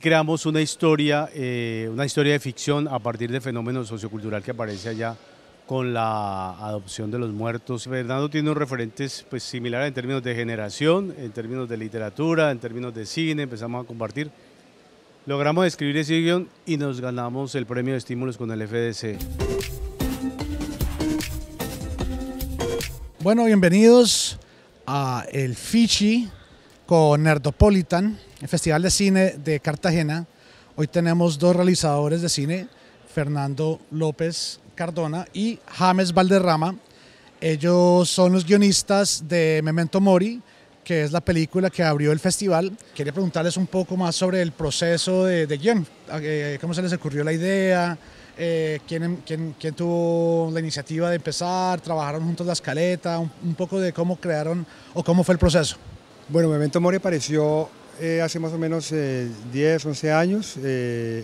creamos una historia de ficción a partir de fenómeno sociocultural que aparece allá con la adopción de los muertos. Fernando tiene unos referentes pues, similares en términos de generación, en términos de literatura, en términos de cine, empezamos a compartir. Logramos escribir ese guión y nos ganamos el premio de estímulos con el FDC. Bueno, bienvenidos a el Fichi con Nerdopolitan, el Festival de Cine de Cartagena. Hoy tenemos dos realizadores de cine, Fernando López Cardona y James Valderrama. Ellos son los guionistas de Memento Mori, que es la película que abrió el festival. Quería preguntarles un poco más sobre el proceso de guión, cómo se les ocurrió la idea, quién tuvo la iniciativa de empezar, trabajaron juntos la escaleta, un poco de cómo crearon o cómo fue el proceso. Bueno, Memento Mori apareció hace más o menos 10, 11 años.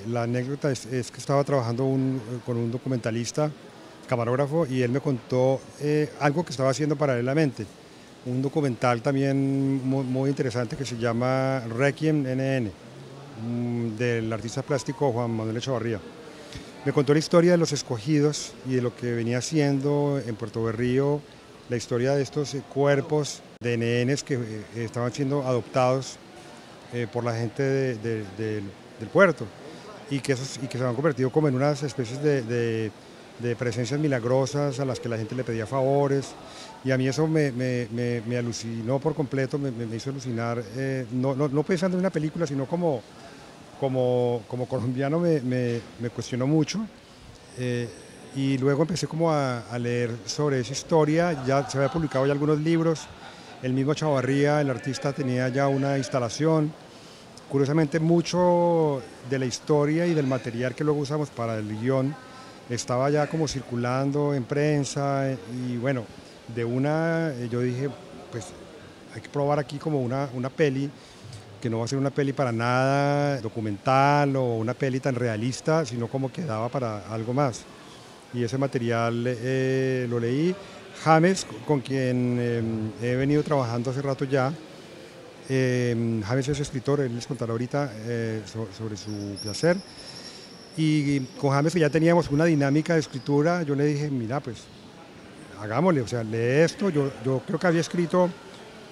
La anécdota es que estaba trabajando con un documentalista, camarógrafo, y él me contó algo que estaba haciendo paralelamente. Un documental también muy interesante que se llama Requiem NN, del artista plástico Juan Manuel Echavarría. Me contó la historia de los escogidos y de lo que venía haciendo en Puerto Berrío, la historia de estos cuerpos de NNs que estaban siendo adoptados por la gente del puerto y que se han convertido como en unas especies de presencias milagrosas a las que la gente le pedía favores. Y a mí eso me alucinó por completo, me hizo alucinar, no pensando en una película, sino como colombiano me cuestionó mucho. Y luego empecé como a leer sobre esa historia. Ya se había publicado ya algunos libros. El mismo Echavarría, el artista, tenía ya una instalación. Curiosamente, mucho de la historia y del material que luego usamos para el guión estaba ya como circulando en prensa. Y bueno, yo dije, pues hay que probar aquí como una peli, que no va a ser una peli para nada documental o una peli tan realista, sino como que daba para algo más. Y ese material lo leí. James, con quien he venido trabajando hace rato ya, James es escritor, él les contará ahorita sobre su placer. Y con James, que ya teníamos una dinámica de escritura, yo le dije, mira, pues hagámosle, o sea, lee esto. Yo creo que había escrito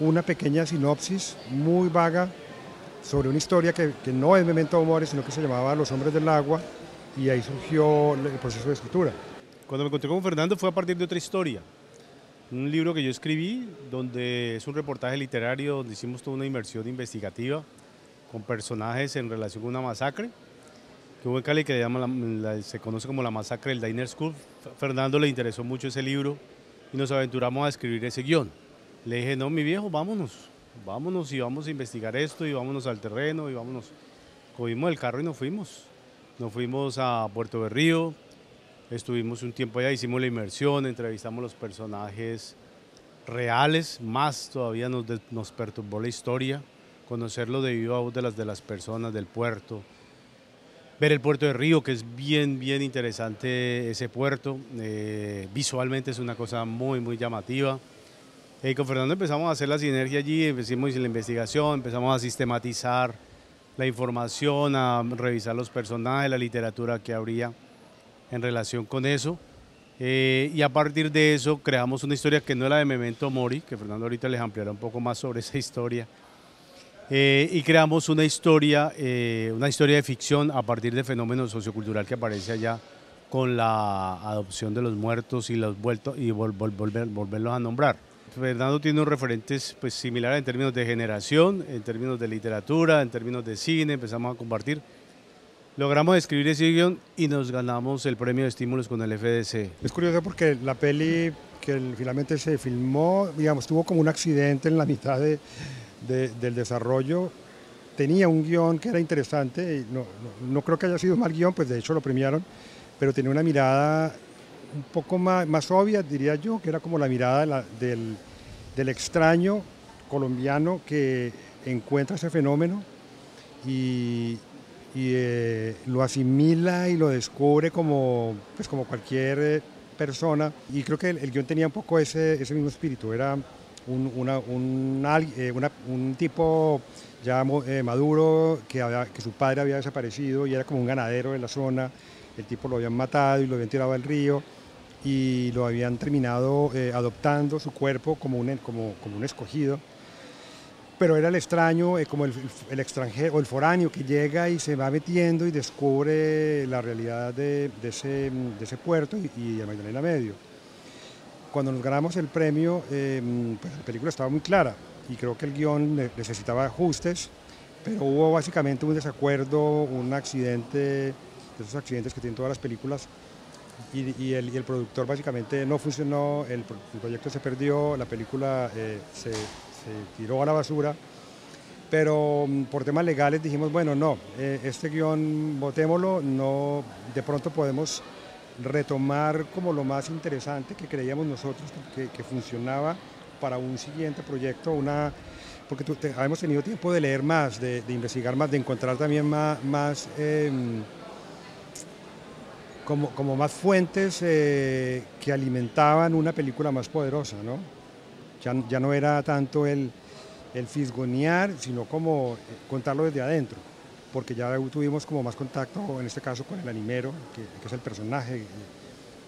una pequeña sinopsis muy vaga sobre una historia que no es Memento Mori, sino que se llamaba Los Hombres del Agua, y ahí surgió el proceso de escritura. Cuando me encontré con Fernando fue a partir de otra historia, un libro que yo escribí, donde es un reportaje literario, donde hicimos toda una inmersión investigativa con personajes en relación con una masacre que hubo en Cali, que se conoce como la masacre del Diners Club. Fernando le interesó mucho ese libro y nos aventuramos a escribir ese guión. Le dije, no, mi viejo, vámonos y vamos a investigar esto y vámonos al terreno y vámonos. Cogimos el carro y nos fuimos. Nos fuimos a Puerto Berrío, estuvimos un tiempo allá, hicimos la inmersión, entrevistamos los personajes reales, más todavía nos perturbó la historia, conocerlo de viva voz de las personas del puerto, ver el puerto de Río, que es bien interesante ese puerto, visualmente es una cosa muy llamativa. Y con Fernando empezamos a hacer la sinergia allí, empezamos la investigación, empezamos a sistematizar la información, a revisar los personajes, la literatura que habría en relación con eso. Y a partir de eso creamos una historia que no es la de Memento Mori, que Fernando ahorita les ampliará un poco más sobre esa historia. Y creamos una historia de ficción a partir de fenómeno sociocultural que aparece allá con la adopción de los muertos y volverlos a nombrar. Fernando tiene unos referentes pues, similares en términos de generación, en términos de literatura, en términos de cine, empezamos a compartir. Logramos escribir ese guión y nos ganamos el premio de estímulos con el FDC. Es curioso porque la peli que finalmente se filmó, digamos, tuvo como un accidente en la mitad del desarrollo. Tenía un guión que era interesante, y no creo que haya sido un mal guión, pues de hecho lo premiaron, pero tenía una mirada un poco más obvia, diría yo, que era como la mirada del extraño colombiano que encuentra ese fenómeno y lo asimila y lo descubre como cualquier persona. Y creo que el guión tenía un poco ese mismo espíritu, era un tipo ya maduro que su padre había desaparecido y era como un ganadero de la zona. El tipo lo habían matado y lo habían tirado al río y lo habían terminado adoptando su cuerpo como un escogido. Pero era el extraño, como el extranjero o el foráneo que llega y se va metiendo y descubre la realidad de ese puerto y de Magdalena Medio. Cuando nos ganamos el premio, pues la película estaba muy clara y creo que el guión necesitaba ajustes, pero hubo básicamente un desacuerdo, un accidente, de esos accidentes que tienen todas las películas, y el productor básicamente no funcionó, el proyecto se perdió, la película se tiró a la basura, pero por temas legales dijimos, bueno, no, este guión botémoslo, no, de pronto podemos retomar como lo más interesante que creíamos nosotros que funcionaba para un siguiente proyecto, porque hemos tenido tiempo de leer más, de investigar más, de encontrar también más como más fuentes que alimentaban una película más poderosa, ¿no? Ya no era tanto el fisgonear, sino como contarlo desde adentro, porque ya tuvimos como más contacto, en este caso con el animero, que es el personaje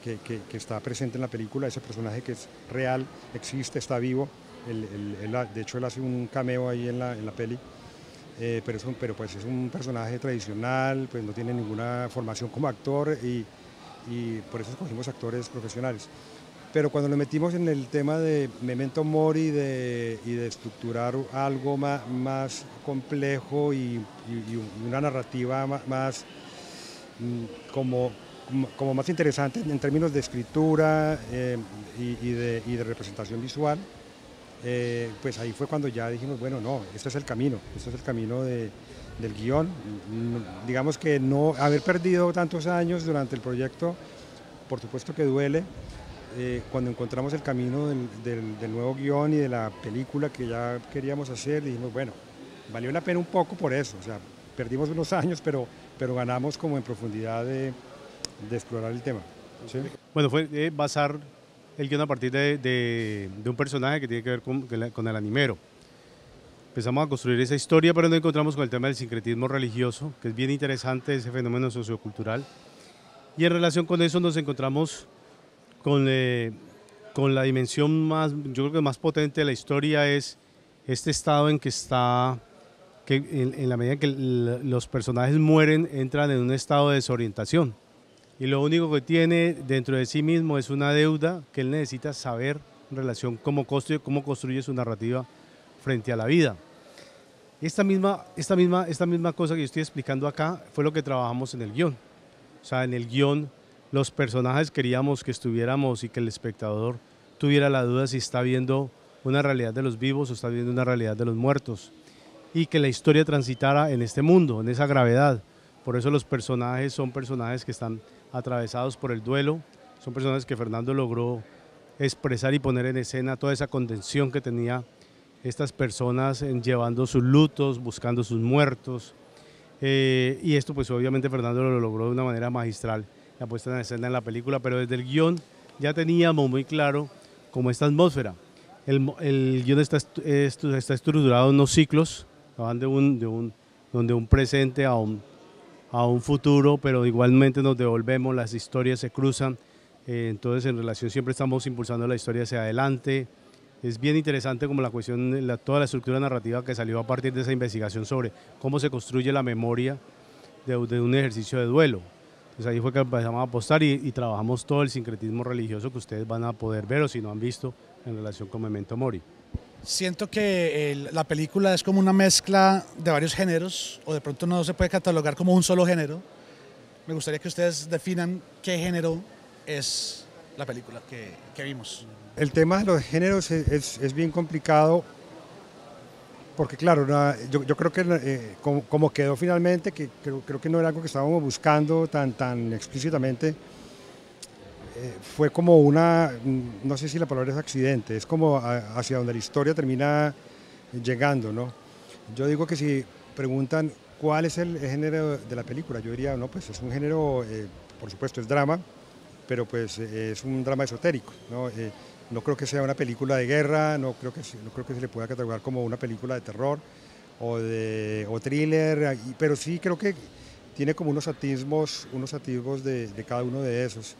que está presente en la película, ese personaje que es real, existe, está vivo, de hecho él hace un cameo ahí en la peli, pero pues es un personaje tradicional, pues no tiene ninguna formación como actor y por eso escogimos actores profesionales. Pero cuando nos metimos en el tema de Memento Mori y de estructurar algo más complejo y una narrativa más como más interesante en términos de escritura y de representación visual, pues ahí fue cuando ya dijimos, bueno, no, este es el camino del guión. Digamos que no haber perdido tantos años durante el proyecto, por supuesto que duele. Cuando encontramos el camino del nuevo guión y de la película que ya queríamos hacer, dijimos, bueno, valió la pena un poco por eso, o sea, perdimos unos años, pero ganamos como en profundidad de explorar el tema. ¿Sí? Bueno, fue basar el guión a partir de un personaje que tiene que ver con el animero. Empezamos a construir esa historia, pero nos encontramos con el tema del sincretismo religioso, que es bien interesante, ese fenómeno sociocultural. Y en relación con eso nos encontramos con la dimensión más, yo creo que más potente de la historia es este estado en que está, que en la medida en que los personajes mueren, entran en un estado de desorientación. Y lo único que tiene dentro de sí mismo es una deuda que él necesita saber en relación cómo construye su narrativa frente a la vida. Esta misma cosa que yo estoy explicando acá fue lo que trabajamos en el guión. O sea, en el guión los personajes queríamos que estuviéramos y que el espectador tuviera la duda si está viendo una realidad de los vivos o está viendo una realidad de los muertos. Y que la historia transitara en este mundo, en esa gravedad. Por eso los personajes son personajes que están atravesados por el duelo, son personajes que Fernando logró expresar y poner en escena toda esa contención que tenía estas personas llevando sus lutos, buscando sus muertos, y esto pues obviamente Fernando lo logró de una manera magistral, la puesta en escena en la película, pero desde el guión ya teníamos muy claro como esta atmósfera. El guión está estructurado en unos ciclos, van de un presente a un futuro, pero igualmente nos devolvemos, las historias se cruzan, entonces en relación siempre estamos impulsando la historia hacia adelante. Es bien interesante como la cuestión, toda la estructura narrativa que salió a partir de esa investigación sobre cómo se construye la memoria de un ejercicio de duelo. Entonces ahí fue que empezamos a apostar y trabajamos todo el sincretismo religioso que ustedes van a poder ver o si no han visto en relación con Memento Mori. Siento que la película es como una mezcla de varios géneros, o de pronto no se puede catalogar como un solo género. Me gustaría que ustedes definan qué género es la película que vimos. El tema de los géneros es bien complicado porque claro, yo creo que como quedó finalmente, que creo que no era algo que estábamos buscando tan explícitamente, fue como no sé si la palabra es accidente, es como hacia donde la historia termina llegando, ¿no? Yo digo que si preguntan cuál es el género de la película, yo diría, no, pues es un género, por supuesto es drama, pero pues es un drama esotérico, ¿no? No creo que sea una película de guerra, no creo que se le pueda catalogar como una película de terror o thriller, pero sí creo que tiene como unos atismos de cada uno de esos.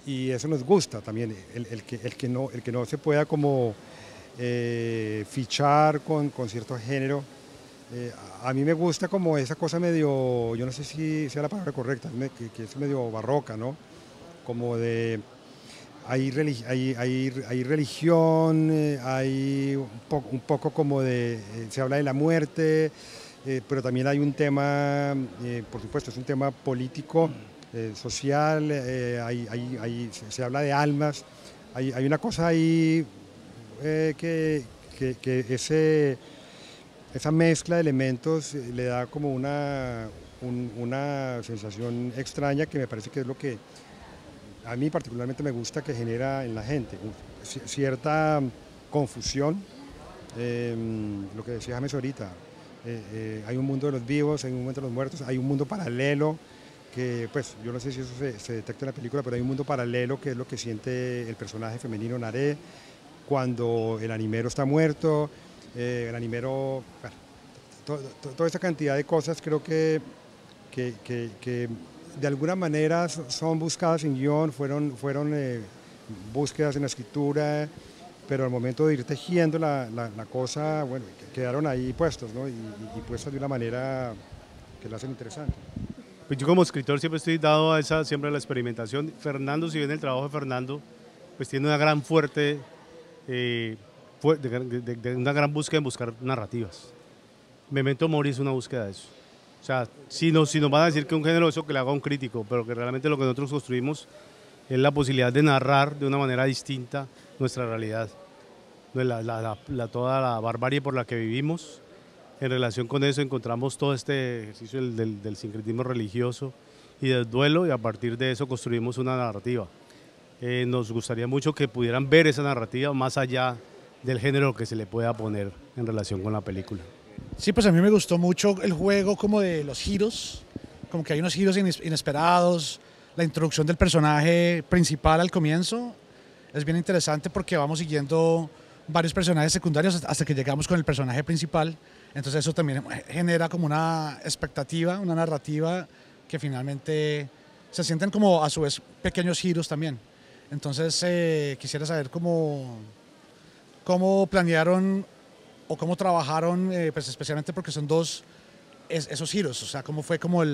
Y eso nos gusta también, el que no se pueda como fichar con cierto género. A mí me gusta como esa cosa medio, yo no sé si sea la palabra correcta, que es medio barroca, ¿no? Como de, hay religión, hay un poco como de, se habla de la muerte, pero también hay un tema, por supuesto, es un tema político, social, se habla de almas, hay una cosa ahí que esa mezcla de elementos le da como una sensación extraña que me parece que es lo que a mí particularmente me gusta que genera en la gente, cierta confusión, lo que decía James ahorita, hay un mundo de los vivos, hay un mundo de los muertos, hay un mundo paralelo que pues yo no sé si eso se detecta en la película, pero hay un mundo paralelo que es lo que siente el personaje femenino Naré cuando el animero está muerto, el animero, bueno, toda esta cantidad de cosas creo que de alguna manera son buscadas en guión, fueron búsquedas en la escritura, pero al momento de ir tejiendo la cosa, bueno, quedaron ahí puestos, ¿no? y puestos de una manera que lo hacen interesante. Pues yo como escritor siempre estoy dado a esa, siempre a la experimentación. Fernando, si bien el trabajo de Fernando, pues tiene una gran fuerte, una gran búsqueda en buscar narrativas. Memento Mori es una búsqueda de eso. O sea, si nos van a decir que un género eso que le haga un crítico, pero que realmente lo que nosotros construimos es la posibilidad de narrar de una manera distinta nuestra realidad. Toda la barbarie por la que vivimos. En relación con eso encontramos todo este ejercicio del sincretismo religioso y del duelo, y a partir de eso construimos una narrativa. Nos gustaría mucho que pudieran ver esa narrativa más allá del género que se le pueda poner en relación con la película. Sí, pues a mí me gustó mucho el juego como de los giros, como que hay unos giros inesperados, la introducción del personaje principal al comienzo es bien interesante porque vamos siguiendo varios personajes secundarios hasta que llegamos con el personaje principal, entonces eso también genera como una expectativa, una narrativa que finalmente se sienten como a su vez pequeños giros también. Entonces quisiera saber cómo planearon o cómo trabajaron, pues especialmente porque son esos giros, o sea, cómo fue como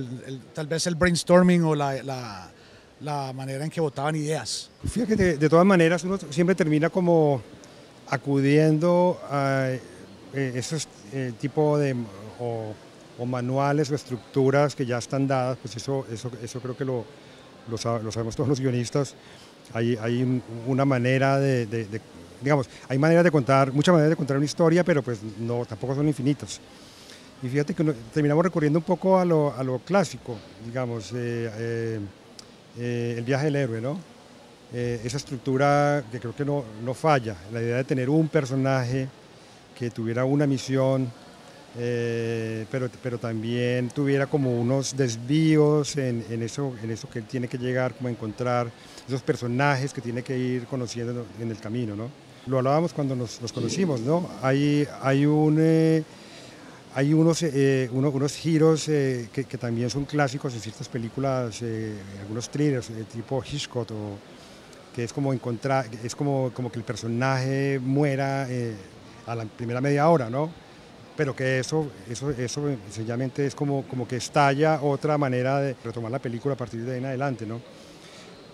tal vez el brainstorming o la manera en que votaban ideas. Fíjate que de todas maneras uno siempre termina como acudiendo a esos tipos de o manuales o estructuras que ya están dadas, pues eso creo que lo sabemos todos los guionistas. Hay una manera digamos, hay muchas maneras de contar una historia, pero pues no, tampoco son infinitas. Y fíjate que terminamos recurriendo un poco a lo clásico, digamos, el viaje del héroe, ¿no? Esa estructura que creo que no falla, la idea de tener un personaje que tuviera una misión, pero también tuviera como unos desvíos en eso que él tiene que llegar, como a encontrar esos personajes que tiene que ir conociendo en el camino, ¿no? Lo hablábamos cuando nos conocimos, ¿no? Hay unos giros que también son clásicos en ciertas películas, algunos thrillers tipo Hitchcock, que es como que el personaje muera a la primera media hora, ¿no? Pero que eso sencillamente es como que estalla otra manera de retomar la película a partir de ahí en adelante, ¿no?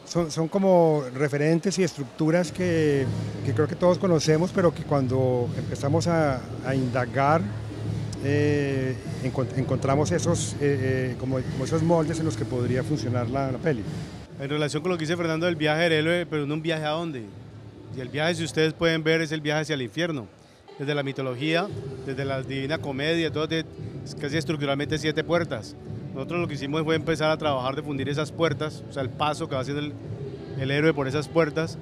Son como referentes y estructuras que creo que todos conocemos, pero que cuando empezamos a indagar encontramos como esos moldes en los que podría funcionar la peli. En relación con lo que dice Fernando del viaje del héroe, pero ¿un viaje a dónde? Y el viaje, si ustedes pueden ver, es el viaje hacia el infierno. Desde la mitología, desde la Divina Comedia, todo casi estructuralmente 7 puertas. Nosotros lo que hicimos fue empezar a trabajar de fundir esas puertas, o sea, el paso que va haciendo el héroe por esas puertas,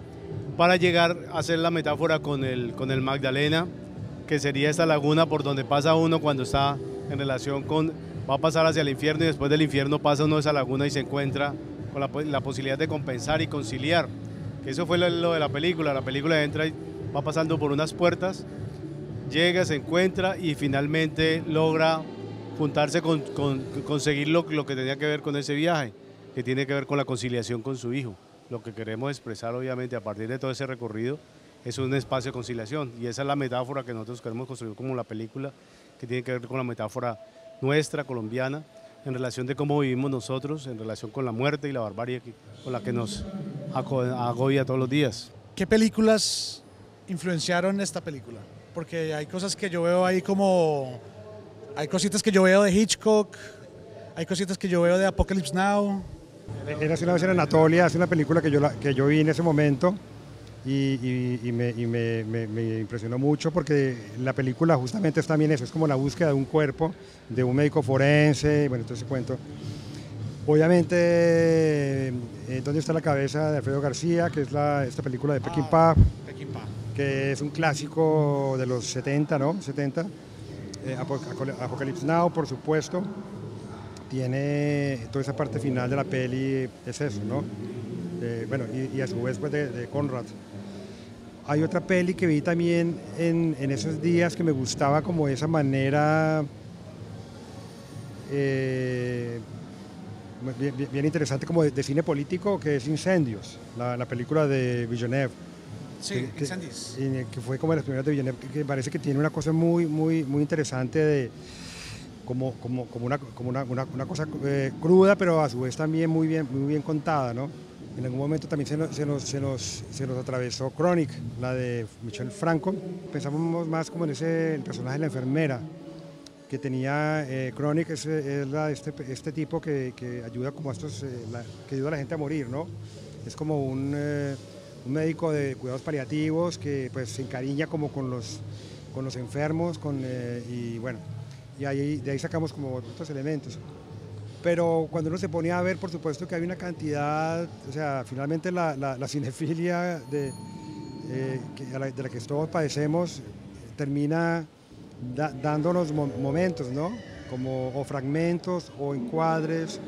para llegar a hacer la metáfora con el Magdalena, que sería esta laguna por donde pasa uno cuando está en relación con, va a pasar hacia el infierno, y después del infierno pasa uno a esa laguna y se encuentra con la posibilidad de compensar y conciliar. Eso fue lo de la película entra y va pasando por unas puertas, llega, se encuentra y finalmente logra juntarse conseguir lo que tenía que ver con ese viaje, que tiene que ver con la conciliación con su hijo. Lo que queremos expresar obviamente a partir de todo ese recorrido es un espacio de conciliación y esa es la metáfora que nosotros queremos construir como la película, que tiene que ver con la metáfora nuestra, colombiana, en relación de cómo vivimos nosotros, en relación con la muerte y la barbarie con la que nos agobia todos los días. ¿Qué películas influenciaron esta película? Porque hay cosas que yo veo ahí como... Hay cositas que yo veo de Hitchcock, hay cositas que yo veo de Apocalypse Now. Era una vez en Anatolia, es una película que yo vi en ese momento y me impresionó mucho porque la película justamente es también eso, es como la búsqueda de un cuerpo, de un médico forense, bueno, todo ese cuento. Obviamente, ¿Dónde está la cabeza de Alfredo García? Que es esta película de Peckinpah, que es un clásico de los 70, ¿no? 70. Apocalypse Now, por supuesto. Tiene toda esa parte final de la peli, es eso, ¿no? Bueno, y a su vez pues de Conrad. Hay otra peli que vi también en esos días que me gustaba como esa manera bien interesante como de cine político, que es Incendios, la película de Villeneuve. Sí, Incendies. Que fue como de las primeras de Villeneuve, que parece que tiene una cosa muy interesante de como una cosa cruda, pero a su vez también muy bien contada, ¿no? En algún momento también se nos atravesó Chronic, la de Michel Franco. Pensamos más como en el personaje de la enfermera que tenía Chronic, es este tipo que ayuda como a que ayuda a la gente a morir, ¿no? Es como un médico de cuidados paliativos que pues se encariña como con los enfermos, y bueno, y de ahí sacamos como otros elementos. Pero cuando uno se pone a ver, por supuesto que hay una cantidad, o sea, finalmente la cinefilia de la que todos padecemos termina dándonos momentos, ¿no? O fragmentos, o encuadres,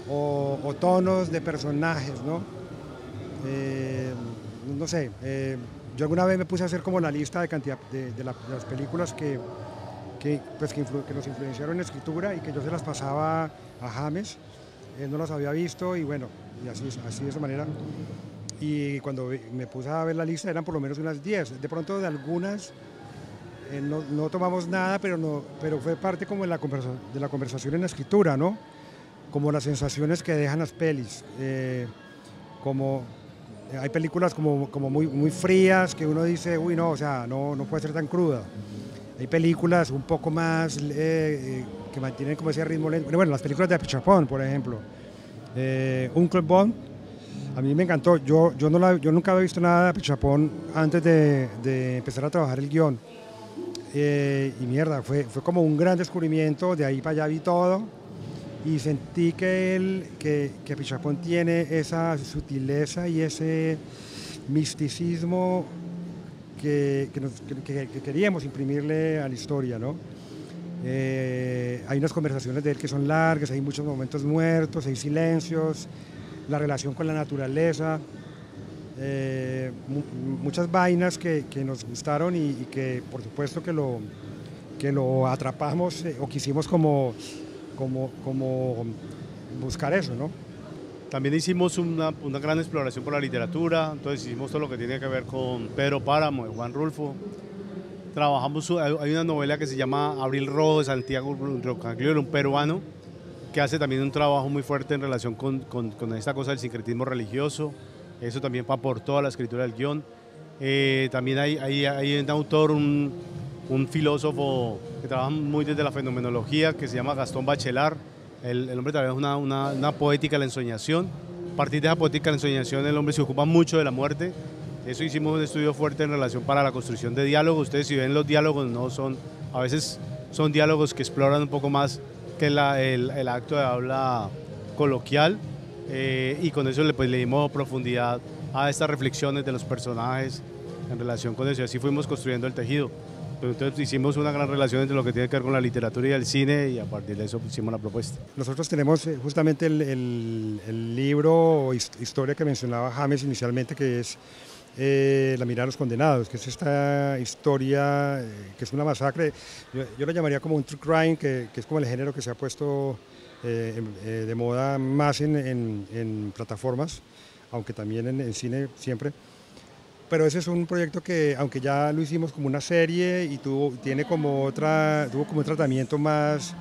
o tonos de personajes, ¿no? No sé, yo alguna vez me puse a hacer como la lista de cantidad de las películas que nos influenciaron en la escritura y que yo se las pasaba a James, él no las había visto y bueno, y así de esa manera. Y cuando me puse a ver la lista eran por lo menos unas 10, de pronto de algunas no tomamos nada, pero fue parte como de la conversación en la escritura, ¿no? Como las sensaciones que dejan las pelis, como hay películas como muy frías que uno dice, uy no, o sea, no puede ser tan cruda. Hay películas un poco más que mantienen como ese ritmo lento. Bueno, las películas de Apichatpong, por ejemplo. Uncle Bob, a mí me encantó. Yo nunca había visto nada de Apichatpong antes de empezar a trabajar el guión. Y mierda, fue como un gran descubrimiento. De ahí para allá vi todo. Y sentí que Apichatpong tiene esa sutileza y ese misticismo que queríamos imprimirle a la historia, ¿no? Hay unas conversaciones de él que son largas, hay muchos momentos muertos, hay silencios, la relación con la naturaleza, muchas vainas que nos gustaron y que por supuesto que lo atrapamos o quisimos como buscar eso, ¿no? También hicimos una gran exploración por la literatura, entonces hicimos todo lo que tiene que ver con Pedro Páramo, de Juan Rulfo. Hay una novela que se llama Abril Rojo, de Santiago Rocagliolo, un peruano, que hace también un trabajo muy fuerte en relación con esta cosa del sincretismo religioso. Eso también aportó a la escritura del guión. También hay un autor, un filósofo que trabaja muy desde la fenomenología, que se llama Gastón Bachelard. El hombre trabaja una poética de la ensoñación. A partir de esa poética de la ensoñación el hombre se ocupa mucho de la muerte. Eso hicimos un estudio fuerte en relación para la construcción de diálogos. Ustedes si ven los diálogos, a veces son diálogos que exploran un poco más que el acto de habla coloquial, y con eso le dimos profundidad a estas reflexiones de los personajes en relación con eso, y así fuimos construyendo el tejido. Pero entonces hicimos una gran relación entre lo que tiene que ver con la literatura y el cine y a partir de eso hicimos la propuesta. Nosotros tenemos justamente el libro o historia que mencionaba James inicialmente, que es La mirada de los condenados, que es esta historia que es una masacre. Yo lo llamaría como un true crime, que es como el género que se ha puesto de moda más en plataformas, aunque también en cine siempre. Pero ese es un proyecto que, aunque ya lo hicimos como una serie y tuvo como un tratamiento más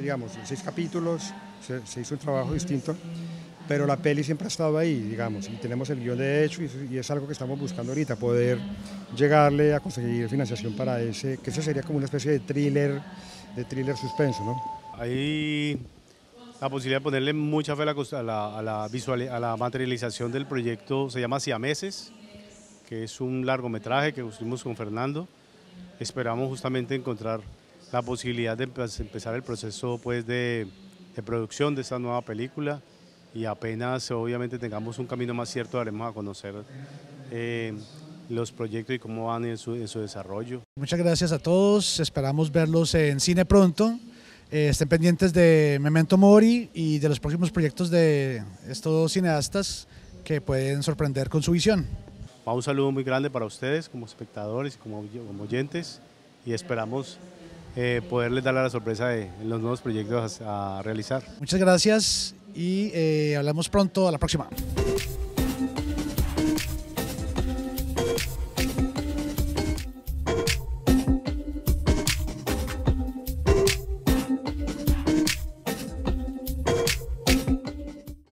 digamos, 6 capítulos, se hizo un trabajo distinto, pero la peli siempre ha estado ahí, digamos, y tenemos el guión de hecho y es algo que estamos buscando ahorita, poder llegarle a conseguir financiación para que ese sería como una especie de thriller suspenso, ¿no? Hay la posibilidad de ponerle mucha fe a la materialización del proyecto, se llama Siameses, que es un largometraje que construimos con Fernando. Esperamos justamente encontrar la posibilidad de empezar el proceso pues, de producción de esta nueva película y apenas obviamente tengamos un camino más cierto daremos a conocer los proyectos y cómo van en su desarrollo. Muchas gracias a todos, esperamos verlos en cine pronto. Estén pendientes de Memento Mori y de los próximos proyectos de estos cineastas que pueden sorprender con su visión. Un saludo muy grande para ustedes como espectadores y como oyentes y esperamos poderles dar la sorpresa de los nuevos proyectos a realizar. Muchas gracias y hablamos pronto, a la próxima.